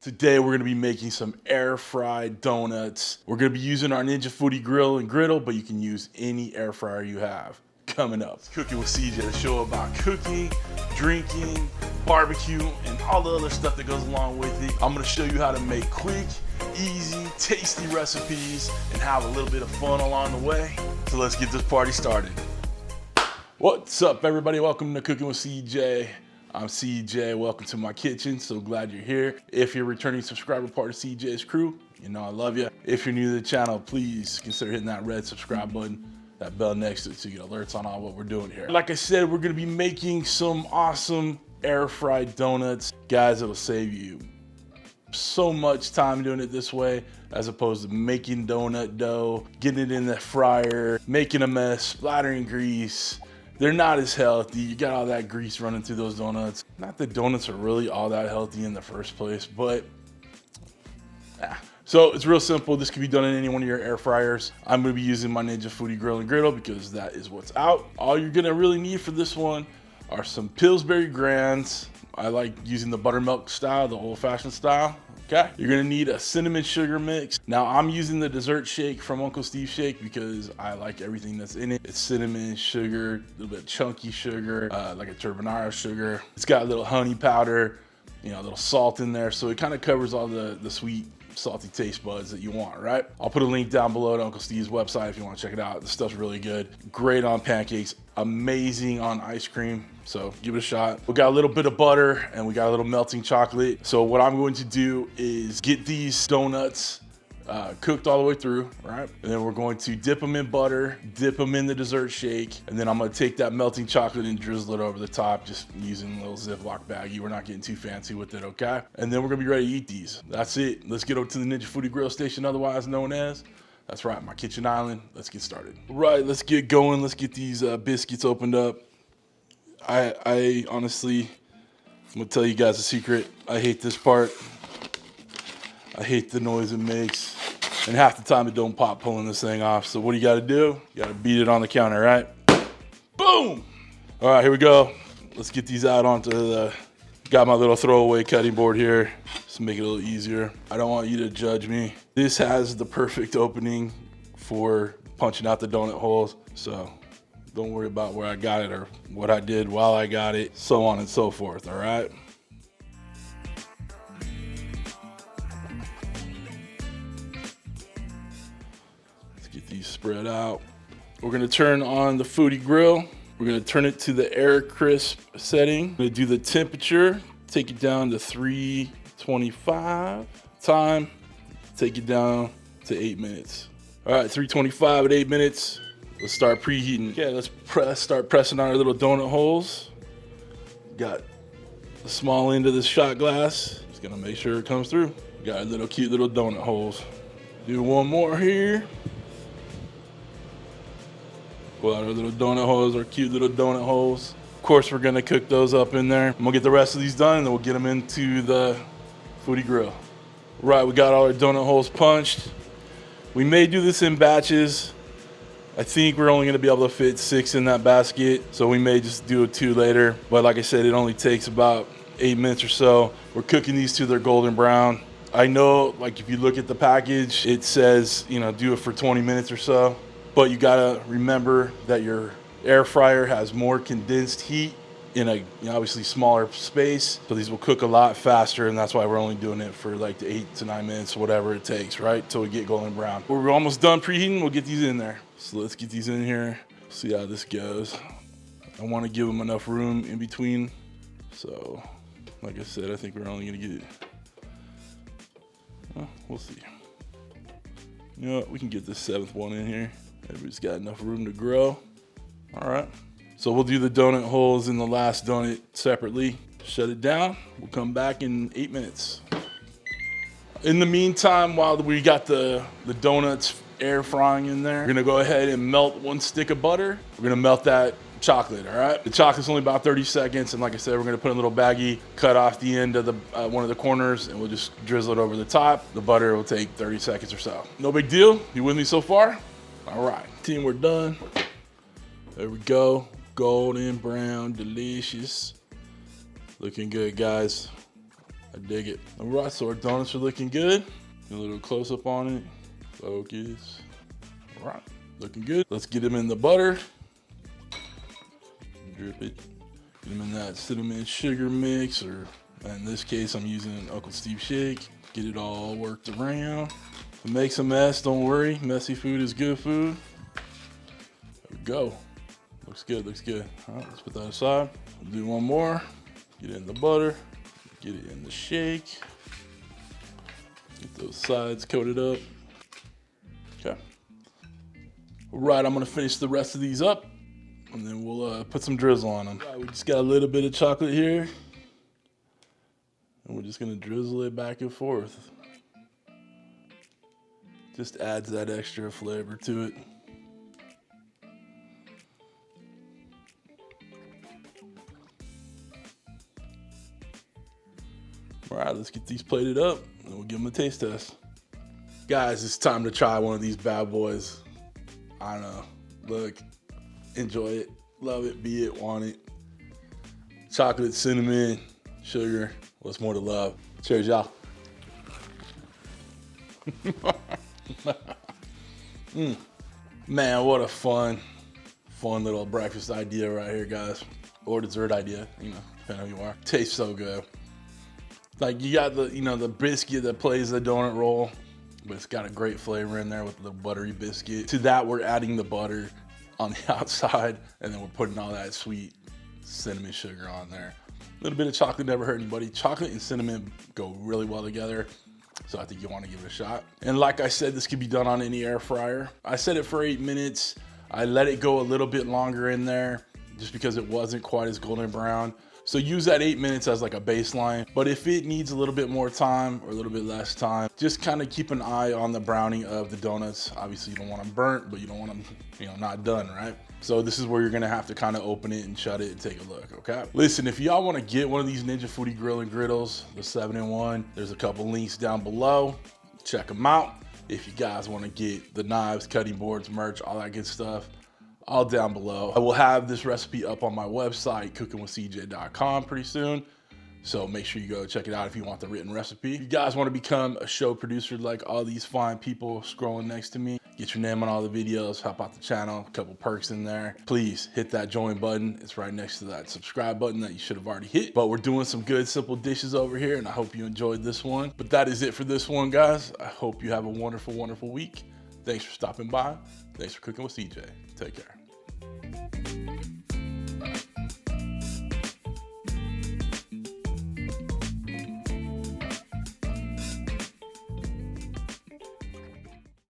Today we're gonna be making some air fried donuts. We're gonna be using our Ninja Foodi grill and griddle, but you can use any air fryer you have. Coming up, it's Cooking with CJ, the show about cooking, drinking, barbecue, and all the other stuff that goes along with it. I'm gonna show you how to make quick, easy, tasty recipes and have a little bit of fun along the way. So let's get this party started. What's up, everybody? Welcome to Cooking with CJ. I'm CJ, welcome to my kitchen. So glad you're here. If you're a returning subscriber, part of CJ's crew, you know I love you. If you're new to the channel, please consider hitting that red subscribe button, that bell next to it so you get alerts on all what we're doing here. Like I said, we're gonna be making some awesome air fried donuts. Guys, it'll save you so much time doing it this way as opposed to making donut dough, getting it in the fryer, making a mess, splattering grease. They're not as healthy. You got all that grease running through those donuts. Not that donuts are really all that healthy in the first place, but So it's real simple. This can be done in any one of your air fryers. I'm gonna be using my Ninja Foodi grill and griddle because that is what's out. All you're gonna really need for this one are some Pillsbury Grands. I like using the buttermilk style, the old-fashioned style. Okay, you're gonna need a cinnamon sugar mix. Now I'm using the dessert shake from Uncle Steve's Shake because I like everything that's in it. It's cinnamon, sugar, a little bit of chunky sugar, like a turbinado sugar. It's got a little honey powder, you know, a little salt in there. So it kind of covers all the sweet, salty taste buds that you want, right? I'll put a link down below to Uncle Steve's website if you want to check it out. The stuff's really good. Great on pancakes, amazing on ice cream. So give it a shot. We got a little bit of butter and we got a little melting chocolate. So what I'm going to do is get these donuts cooked all the way through, right? And then we're going to dip them in butter, dip them in the dessert shake, and then I'm gonna take that melting chocolate and drizzle it over the top, just using a little Ziploc baggie. We're not getting too fancy with it, okay? And then we're gonna be ready to eat these. That's it. Let's get over to the Ninja Foodi grill station, otherwise known as, that's right, my kitchen island. Let's get started. Right, let's get going. Let's get these biscuits opened up. I honestly, I'm gonna tell you guys a secret. I hate this part. I hate the noise it makes. And half the time it don't pop pulling this thing off. So what do you gotta do? You gotta beat it on the counter, right? Boom! All right, here we go. Let's get these out onto the, got my little throwaway cutting board here. Just to make it a little easier. I don't want you to judge me. This has the perfect opening for punching out the donut holes. So don't worry about where I got it or what I did while I got it, so on and so forth, all right? Get these spread out. We're gonna turn on the Foodi grill. We're gonna turn it to the air crisp setting. We're gonna do the temperature, take it down to 325. Time, take it down to 8 minutes. All right, 325 at 8 minutes. Let's start preheating. Okay, let's start pressing on our little donut holes. Got the small end of this shot glass. Just gonna make sure it comes through. Got our little cute little donut holes. Do one more here. Pull out our little donut holes, our cute little donut holes. Of course, we're gonna cook those up in there. I'm gonna get the rest of these done and then we'll get them into the Foodi grill. Right, we got all our donut holes punched. We may do this in batches. I think we're only gonna be able to fit 6 in that basket, so we may just do 2 later. But like I said, it only takes about 8 minutes or so. We're cooking these till they're golden brown. I know, like if you look at the package, it says, you know, do it for 20 minutes or so. But you gotta remember that your air fryer has more condensed heat in a obviously smaller space. So these will cook a lot faster, and that's why we're only doing it for like the 8 to 9 minutes, whatever it takes, right? Till we get golden brown. We're almost done preheating, we'll get these in there. So let's get these in here, see how this goes. I wanna give them enough room in between. So, like I said, I think we're only gonna get it, well, we'll see. You know what, we can get this 7th one in here. Everybody's got enough room to grow. All right, so we'll do the donut holes in the last donut separately. Shut it down, we'll come back in 8 minutes. In the meantime, while we got the donuts air frying in there, we're gonna go ahead and melt 1 stick of butter. We're gonna melt that chocolate, all right? The chocolate's only about 30 seconds, and like I said, we're gonna put in a little baggie, cut off the end of the one of the corners, and we'll just drizzle it over the top. The butter will take 30 seconds or so. No big deal, you with me so far? All right, team, we're done. There we go, golden brown, delicious. Looking good, guys. I dig it. All right, so our donuts are looking good. A little close up on it. Focus. All right, looking good. Let's get them in the butter. Drip it. Get them in that cinnamon sugar mix, or in this case, I'm using Uncle Steve shake. Get it all worked around. If it makes a mess, don't worry. Messy food is good food. There we go. Looks good, looks good. All right, let's put that aside. We'll do one more. Get it in the butter. Get it in the shake. Get those sides coated up. Okay. All right, I'm gonna finish the rest of these up, and then we'll put some drizzle on them. Right, we just got a little bit of chocolate here, and we're just gonna drizzle it back and forth. Just adds that extra flavor to it. All right, let's get these plated up and we'll give them a taste test. Guys, it's time to try one of these bad boys. I don't know. Look, enjoy it, love it, be it, want it. Chocolate, cinnamon, sugar. What's more to love? Cheers, y'all. Man, what a fun little breakfast idea right here, guys. Or dessert idea, you know, depending on who you are. Tastes so good. Like, you got the, you know, the biscuit that plays the donut roll, but it's got a great flavor in there with the buttery biscuit. To that, we're adding the butter on the outside, and then we're putting all that sweet cinnamon sugar on there. A little bit of chocolate never hurt anybody. Chocolate and cinnamon go really well together, so I think you want to give it a shot. And like I said, this could be done on any air fryer. I set it for 8 minutes. I let it go a little bit longer in there just because it wasn't quite as golden brown. So use that 8 minutes as like a baseline. But if it needs a little bit more time or a little bit less time, just kind of keep an eye on the browning of the donuts. Obviously you don't want them burnt, but you don't want them, you know, not done, right? So this is where you're gonna have to kind of open it and shut it and take a look, okay? Listen, if y'all wanna get one of these Ninja Foodi Grill and Griddles, the 7-in-1, there's a couple links down below. Check them out. If you guys wanna get the knives, cutting boards, merch, all that good stuff, all down below. I will have this recipe up on my website, cookingwithcj.com, pretty soon. So make sure you go check it out if you want the written recipe. If you guys want to become a show producer like all these fine people scrolling next to me, get your name on all the videos, help out the channel, a couple perks in there. Please hit that join button. It's right next to that subscribe button that you should have already hit. But we're doing some good, simple dishes over here, and I hope you enjoyed this one. But that is it for this one, guys. I hope you have a wonderful, wonderful week. Thanks for stopping by. Thanks for cooking with CJ. Take care.